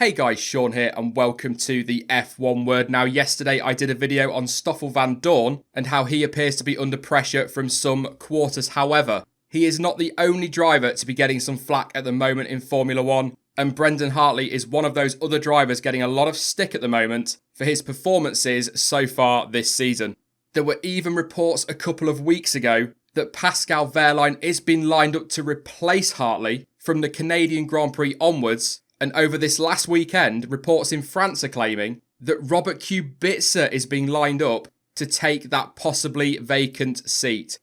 Hey guys, Sean here and welcome to the F1 Word. Now yesterday I did a video on Stoffel van Dorn and how he appears to be under pressure from some quarters. However, he is not the only driver to be getting some flack at the moment in Formula 1, and Brendon Hartley is one of those other drivers getting a lot of stick at the moment for his performances so far this season. There were even reports a couple of weeks ago that Pascal Wehrlein is being lined up to replace Hartley from the Canadian Grand Prix onwards. And over this last weekend, reports in France are claiming that Robert Kubica is being lined up to take that possibly vacant seat.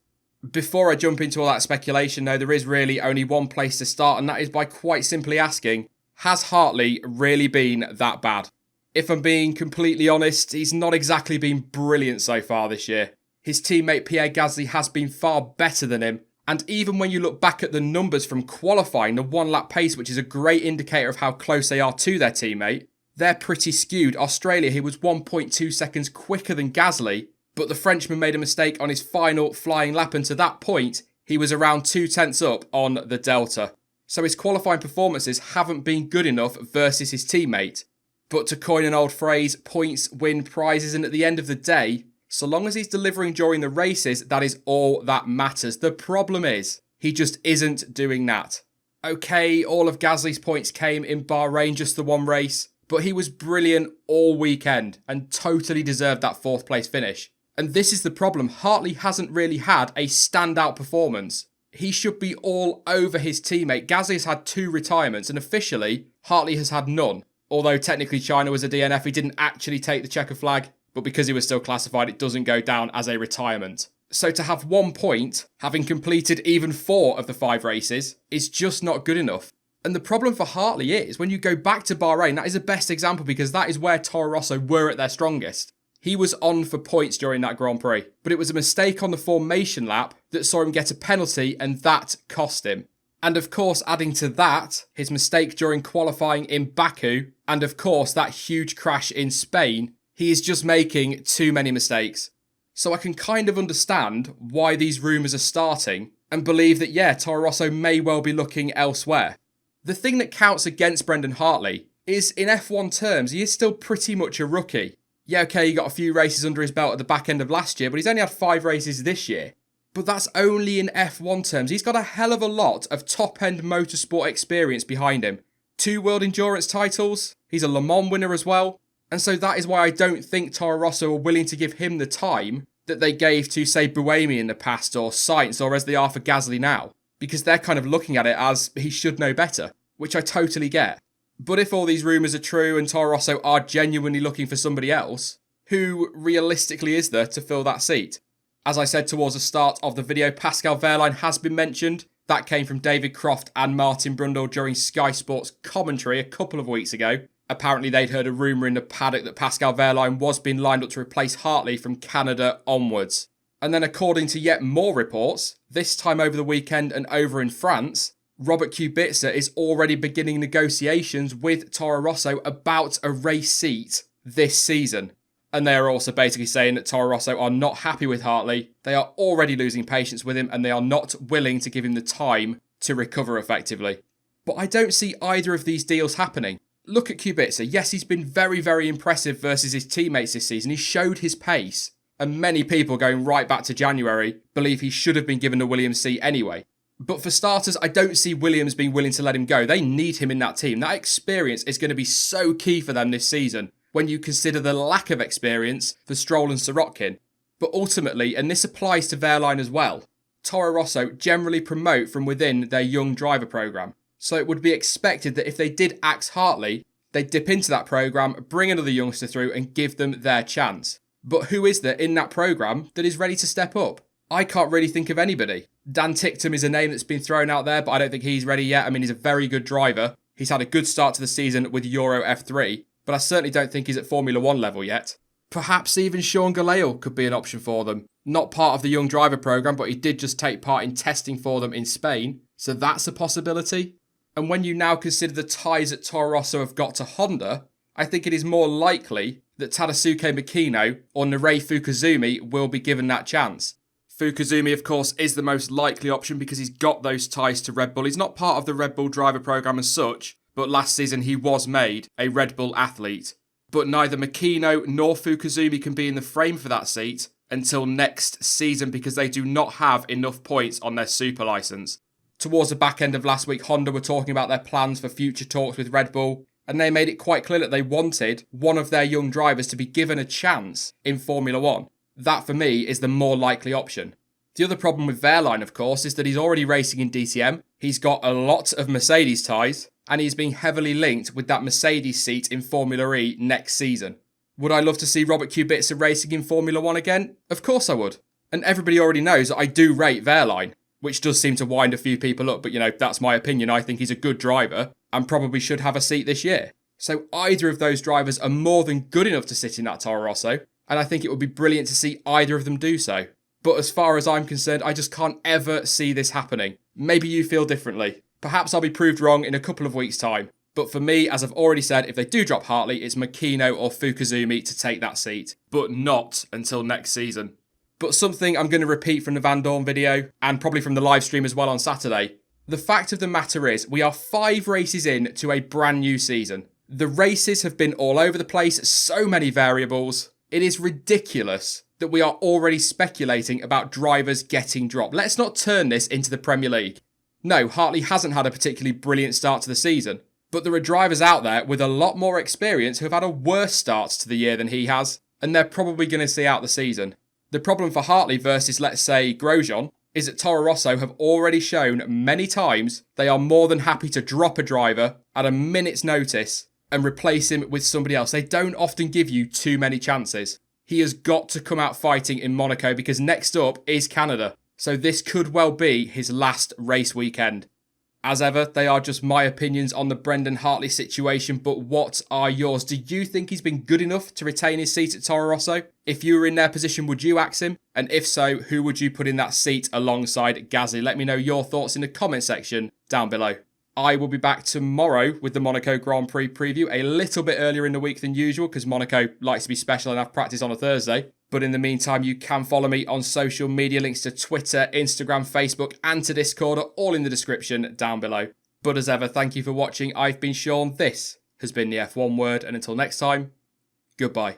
Before I jump into all that speculation, though, there is really only one place to start, and that is by quite simply asking, has Hartley really been that bad? If I'm being completely honest, he's not exactly been brilliant so far this year. His teammate Pierre Gasly has been far better than him. And even when you look back at the numbers from qualifying, the one-lap pace, which is a great indicator of how close they are to their teammate, they're pretty skewed. Australia, he was 1.2 seconds quicker than Gasly, but the Frenchman made a mistake on his final flying lap, and to that point, he was around 2/10 up on the Delta. So his qualifying performances haven't been good enough versus his teammate. But to coin an old phrase, points win prizes, and at the end of the day, so long as he's delivering during the races, that is all that matters. The problem is, he just isn't doing that. Okay, all of Gasly's points came in Bahrain, just the one race, but he was brilliant all weekend and totally deserved that fourth place finish. And this is the problem, Hartley hasn't really had a standout performance. He should be all over his teammate. Gasly has had 2 retirements and officially, Hartley has had none. Although technically China was a DNF, he didn't actually take the checker flag. But because he was still classified, it doesn't go down as a retirement. So to have 1 point, having completed even 4 of the 5 races, is just not good enough. And the problem for Hartley is, when you go back to Bahrain, that is the best example because that is where Toro Rosso were at their strongest. He was on for points during that Grand Prix, but it was a mistake on the formation lap that saw him get a penalty, and that cost him. And of course, adding to that, his mistake during qualifying in Baku, and of course that huge crash in Spain, he is just making too many mistakes. So I can kind of understand why these rumours are starting and believe that, yeah, Toro Rosso may well be looking elsewhere. The thing that counts against Brendon Hartley is, in F1 terms, he is still pretty much a rookie. Yeah, okay, he got a few races under his belt at the back end of last year, but he's only had 5 races this year. But that's only in F1 terms. He's got a hell of a lot of top-end motorsport experience behind him. 2 World Endurance titles. He's a Le Mans winner as well. And so that is why I don't think Toro Rosso are willing to give him the time that they gave to, say, Buemi in the past, or Sainz, or as they are for Gasly now. Because they're kind of looking at it as he should know better, which I totally get. But if all these rumours are true and Toro Rosso are genuinely looking for somebody else, who realistically is there to fill that seat? As I said towards the start of the video, Pascal Wehrlein has been mentioned. That came from David Croft and Martin Brundle during Sky Sports commentary a couple of weeks ago. Apparently they'd heard a rumour in the paddock that Pascal Wehrlein was being lined up to replace Hartley from Canada onwards. And then according to yet more reports, this time over the weekend and over in France, Robert Kubica is already beginning negotiations with Toro Rosso about a race seat this season. And they are also basically saying that Toro Rosso are not happy with Hartley, they are already losing patience with him, and they are not willing to give him the time to recover effectively. But I don't see either of these deals happening. Look at Kubica. Yes, he's been very, very impressive versus his teammates this season. He showed his pace. And many people, going right back to January, believe he should have been given a Williams seat anyway. But for starters, I don't see Williams being willing to let him go. They need him in that team. That experience is going to be so key for them this season when you consider the lack of experience for Stroll and Sirotkin. But ultimately, and this applies to Wehrlein as well, Toro Rosso generally promote from within their young driver programme. So it would be expected that if they did axe Hartley, they'd dip into that programme, bring another youngster through and give them their chance. But who is there in that programme that is ready to step up? I can't really think of anybody. Dan Ticktum is a name that's been thrown out there, but I don't think he's ready yet. I mean, he's a very good driver. He's had a good start to the season with Euro F3, but I certainly don't think he's at Formula 1 level yet. Perhaps even Sean Gelael could be an option for them. Not part of the young driver programme, but he did just take part in testing for them in Spain, so that's a possibility. And when you now consider the ties that Toro Rosso have got to Honda, I think it is more likely that Tadasuke Makino or Nerei Fukuzumi will be given that chance. Fukuzumi, of course, is the most likely option because he's got those ties to Red Bull. He's not part of the Red Bull driver programme as such, but last season he was made a Red Bull athlete. But neither Makino nor Fukuzumi can be in the frame for that seat until next season because they do not have enough points on their super license. Towards the back end of last week, Honda were talking about their plans for future talks with Red Bull, and they made it quite clear that they wanted one of their young drivers to be given a chance in Formula 1. That, for me, is the more likely option. The other problem with Wehrlein, of course, is that he's already racing in DTM, he's got a lot of Mercedes ties, and he's being heavily linked with that Mercedes seat in Formula E next season. Would I love to see Robert Kubica racing in Formula 1 again? Of course I would. And everybody already knows that I do rate Wehrlein, which does seem to wind a few people up, but that's my opinion. I think he's a good driver and probably should have a seat this year. So either of those drivers are more than good enough to sit in that Toro Rosso, and I think it would be brilliant to see either of them do so. But as far as I'm concerned, I just can't ever see this happening. Maybe you feel differently. Perhaps I'll be proved wrong in a couple of weeks' time. But for me, as I've already said, if they do drop Hartley, it's Makino or Fukuzumi to take that seat. But not until next season. But something I'm going to repeat from the Van Dorn video, and probably from the live stream as well on Saturday. The fact of the matter is, we are 5 races in to a brand new season. The races have been all over the place, so many variables. It is ridiculous that we are already speculating about drivers getting dropped. Let's not turn this into the Premier League. No, Hartley hasn't had a particularly brilliant start to the season, but there are drivers out there with a lot more experience who have had a worse start to the year than he has, and they're probably going to see out the season. The problem for Hartley versus, let's say, Grosjean is that Toro Rosso have already shown many times they are more than happy to drop a driver at a minute's notice and replace him with somebody else. They don't often give you too many chances. He has got to come out fighting in Monaco because next up is Canada. So this could well be his last race weekend. As ever, they are just my opinions on the Brendon Hartley situation, but what are yours? Do you think he's been good enough to retain his seat at Toro Rosso? If you were in their position, would you axe him? And if so, who would you put in that seat alongside Gasly? Let me know your thoughts in the comment section down below. I will be back tomorrow with the Monaco Grand Prix preview a little bit earlier in the week than usual because Monaco likes to be special and have practice on a Thursday. But in the meantime, you can follow me on social media. Links to Twitter, Instagram, Facebook and to Discord are all in the description down below. But as ever, thank you for watching. I've been Sean. This has been the F1 Word. And until next time, goodbye.